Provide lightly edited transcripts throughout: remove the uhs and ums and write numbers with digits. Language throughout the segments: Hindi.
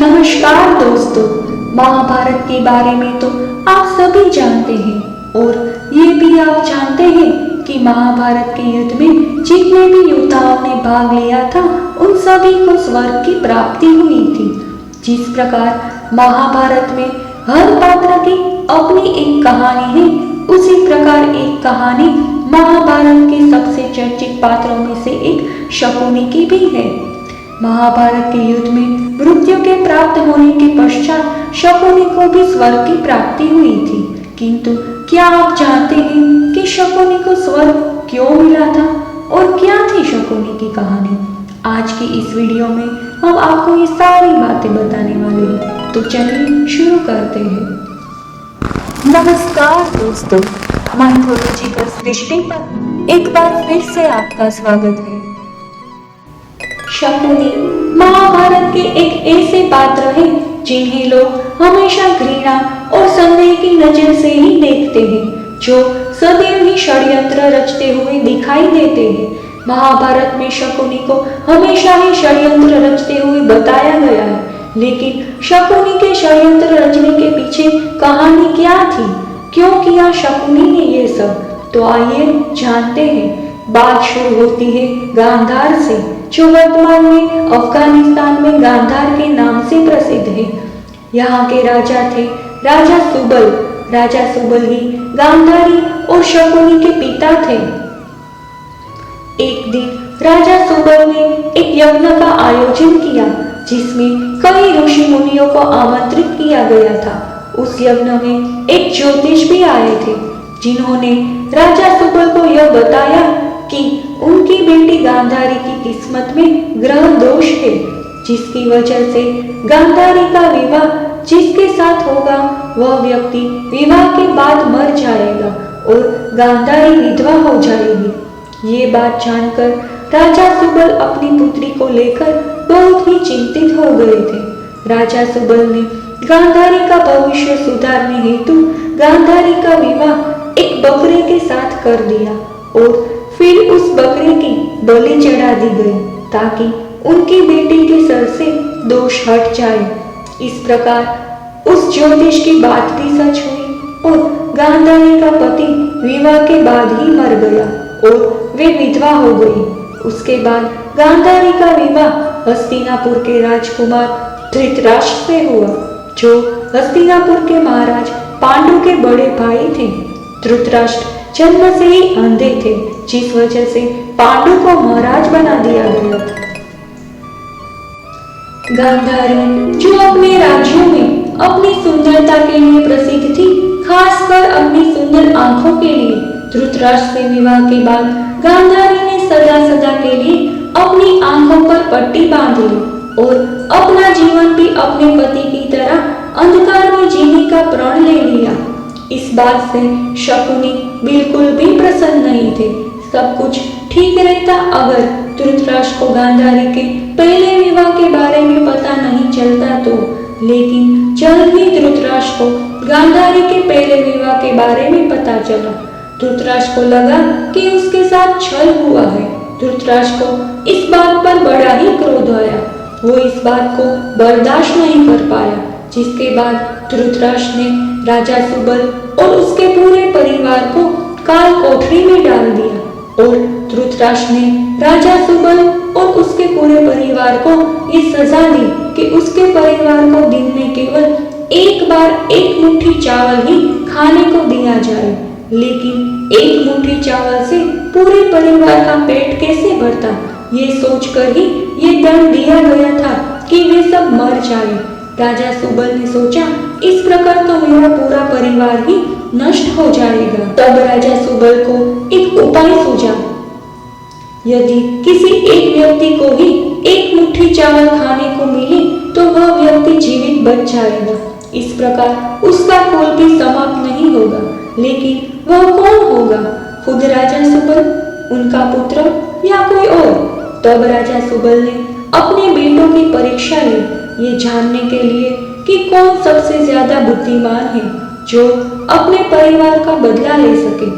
नमस्कार दोस्तों, महाभारत के बारे में तो आप सभी जानते हैं और ये भी आप जानते हैं कि महाभारत के युद्ध में जितने भी योद्धाओं ने भाग लिया था उन सभी को स्वर्ग की प्राप्ति हुई थी। जिस प्रकार महाभारत में हर पात्र की अपनी एक कहानी है, उसी प्रकार एक कहानी महाभारत के सबसे चर्चित पात्रों में से एक शकुनी की भी है। महाभारत के युद्ध में मृत्यु के प्राप्त होने के पश्चात शकुनी को भी स्वर्ग की प्राप्ति हुई थी। किंतु क्या आप जानते हैं कि शकुनी को स्वर्ग क्यों मिला था और क्या थी शकुनी की कहानी? आज की इस वीडियो में हम आपको ये सारी बातें बताने वाले हैं, तो चलिए शुरू करते हैं। नमस्कार दोस्तों, माइथोलॉजिकल सृष्टि पर एक बार फिर से आपका स्वागत है। शकुनी महाभारत के एक ऐसे पात्र हैं जिन्हें लोग हमेशा घृणा और संदेह की नजर से ही देखते हैं, जो सदैव ही षड्यंत्र रचते हुए दिखाई देते हैं। महाभारत में शकुनी को हमेशा ही षड्यंत्र रचते हुए बताया गया है, लेकिन शकुनी के षड्यंत्र रचने के पीछे कहानी क्या थी? क्यों किया शकुनी ने ये सब? तो आइए जानते हैं। बात शुरू होती है गांधार से, जो वर्तमान में अफगानिस्तान में गांधार के नाम से प्रसिद्ध है। यहाँ के राजा थे राजा सुबल। राजा सुबल ही गांधारी और शकुनी के पिता थे। एक दिन राजा सुबल ने एक यज्ञ का आयोजन किया, जिसमें कई ऋषि मुनियों को आमंत्रित किया गया था। उस यज्ञ में एक ज्योतिष भी आए थे, जिन्होंने राजा सुबल को यह बताया कि उनकी बेटी गांधारी की किस्मत में ग्रह दोष है, जिसकी वजह से गांधारी का विवाह जिसके साथ होगा वह व्यक्ति विवाह के बाद मर जाएगा और गांधारी विधवा हो जाएगी। ये बात जानकर राजा सुबल अपनी पुत्री को लेकर बहुत ही चिंतित हो गए थे। राजा सुबल ने गांधारी का भविष्य सुधारने हेतु गांधारी का विवाह एक बकरे के साथ कर दिया और फिर उस बकरे की बलि चढ़ा दी गई, ताकि उनकी बेटी के सर से दोष हट जाए। इस प्रकार उस ज्योतिष की बात भी सच हुई और गांधारी का पति विवाह के बाद ही मर गया और वे विधवा हो गई। उसके बाद गांधारी का विवाह हस्तिनापुर के राजकुमार धृतराष्ट्र से हुआ, जो हस्तिनापुर के महाराज पांडु के बड़े भाई थे। धृतराष्ट्र जन्म से ही अंधे थे, जिस वजह से पांडु को महाराज बना दिया गया था। गांधारी, जो अपने राज्यों में अपनी सुंदरता के लिए प्रसिद्ध थी, खासकर अपनी सुंदर आंखों के लिए, धृतराष्ट्र से विवाह के बाद गांधारी ने सदा सदा के लिए अपनी आंखों पर पट्टी बांध ली और अपना जीवन भी अपने पति की तरह अंधकार में जीने का प्रण ले लिया। इस बात से शकुनी बिल्कुल भी प्रसन्न नहीं थे। सब कुछ ठीक रहता अगर धृतराष्ट्र को गांधारी के पहले विवाह के बारे में पता नहीं चलता तो, लेकिन जल्द ही धृतराष्ट्र को गांधारी के पहले विवाह के बारे में पता चला। धृतराष्ट्र को लगा कि उसके साथ छल हुआ है। धृतराष्ट्र को इस बात पर बड़ा ही क्रोध आया। वो इस बात को बर्दाश्त नहीं कर पाया, जिसके बाद धृतराष्ट्र ने राजा सुबल और उसके पूरे परिवार को काल कोठरी में डाल दिया और धृतराष्ट्र ने राजा सुबल और उसके पूरे परिवार को ये सजा दी कि उसके परिवार को दिन में केवल एक बार एक मुट्ठी चावल ही खाने को दिया जाए। लेकिन एक मुट्ठी चावल से पूरे परिवार का पेट कैसे भरता, ये सोचकर ही ये दंड दिया गया था कि वे सब मर जाए। राजा सुबल ने सोचा, इस प्रकार तो मेरा पूरा परिवार ही नष्ट हो जाएगा। तब राजा सुबल को एक उपाय सूझा। यदि किसी एक व्यक्ति को ही एक मुट्ठी चावल खाने को मिले तो वह व्यक्ति जीवित बच जाएगा। इस प्रकार उसका कुल भी समाप्त नहीं होगा। लेकिन वह कौन होगा? खुद राजा सुबल, उनका पुत्र या कोई और? तब राजा सुबल ने अपने बेटों की परीक्षा ली, ये जानने के लिए कि कौन सबसे ज्यादा बुद्धिमान है, जो अपने परिवार का बदला ले सके,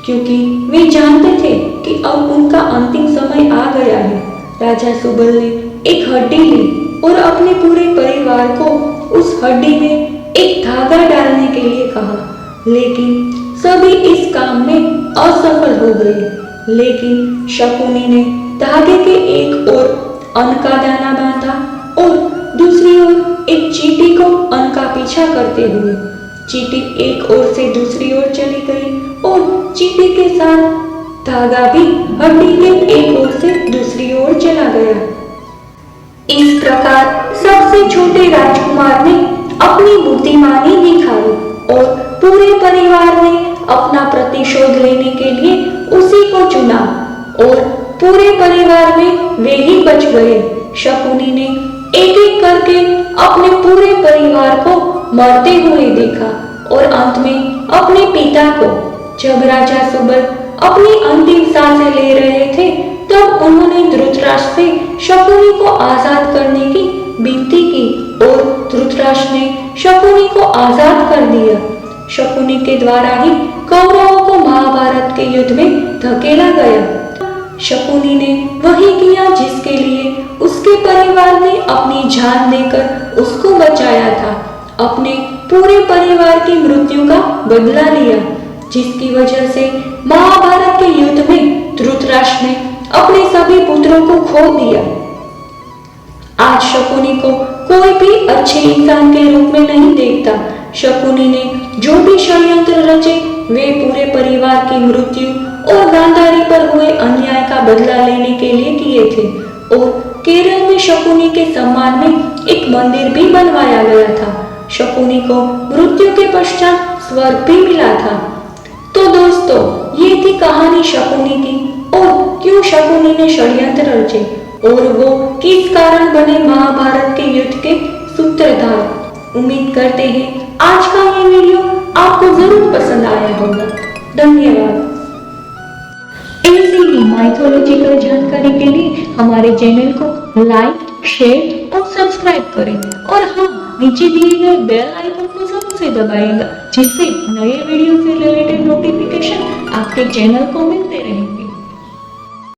क्योंकि वे जानते थे कि अब उनका अंतिम समय आ गया है। राजा सुबल ने एक हड्डी ली और अपने पूरे परिवार परिवार को उस हड्डी में एक धागा डालने के लिए कहा, लेकिन सभी इस काम में असफल हो गए। लेकिन शकुनी ने धागे के एक ओर अन्न का दाना बांधा और दूसरी ओर एक चींटी को अन्न का पीछा करते हुए। चींटी एक ओर से दूसरी ओर चली गई और चींटी के साथ धागा भी हड्डी के एक ओर से दूसरी ओर चला गया। इस प्रकार सबसे छोटे राजकुमार ने अपनी बुद्धिमानी दिखाई और पूरे परिवार ने अपना प्रतिशोध लेने के लिए उसी को चुना और पूरे परिवार में वे ही बच गए। शकुनी ने एक एक करके अपने पूरे परिवार को मरते हुए देखा और अंत में अपने पिता को। जब राजा सुबल अपनी अंतिम सांसें ले रहे थे, तब उन्होंने धृतराष्ट्र से शकुनी को आजाद करने की विनती की और धृतराष्ट्र ने शकुनी को आजाद कर दिया। शकुनी के द्वारा ही कौरवों को महाभारत के युद्ध में धकेला गया। शकुनी ने वही किया जिसके लिए उसके परिवार ने अपनी जान देकर उसको बचाया था। अपने पूरे परिवार की मृत्यु का बदला लिया, जिसकी वजह से महाभारत के युद्ध में धृतराष्ट्र ने अपने सभी पुत्रों को खो दिया। आज शकुनी को कोई भी अच्छे इंसान के रूप में नहीं देखता। शकुनी ने जो भी षड्यंत्र रचे, वे पूरे परिवार की मृत्यु और गांधारी पर हुए अन्याय का बदला लेने के लिए किए थे। और केरल में शकुनी के सम्मान में एक मंदिर भी बनवाया गया था। शकुनी को मृत्यु के पश्चात स्वर्ग भी मिला था। तो दोस्तों, ये थी कहानी शकुनी की और क्यों शकुनी ने षड्यंत्र रचे और वो किस कारण बने महाभारत के युद्ध के सूत्रधार। उम्मीद करते हैं आज का ये वीडियो आपको जरूर पसंद आया होगा। धन्यवाद। ऐसी ही माइथोलॉजिकल जानकारी के लिए हमारे चैनल को लाइक, शेयर और सब्सक्राइब करें और हाँ, नीचे दिए गए बेल आइकन को जरूर से दबाइएगा, जिससे नए वीडियो से रिलेटेड नोटिफिकेशन आपके चैनल को मिले।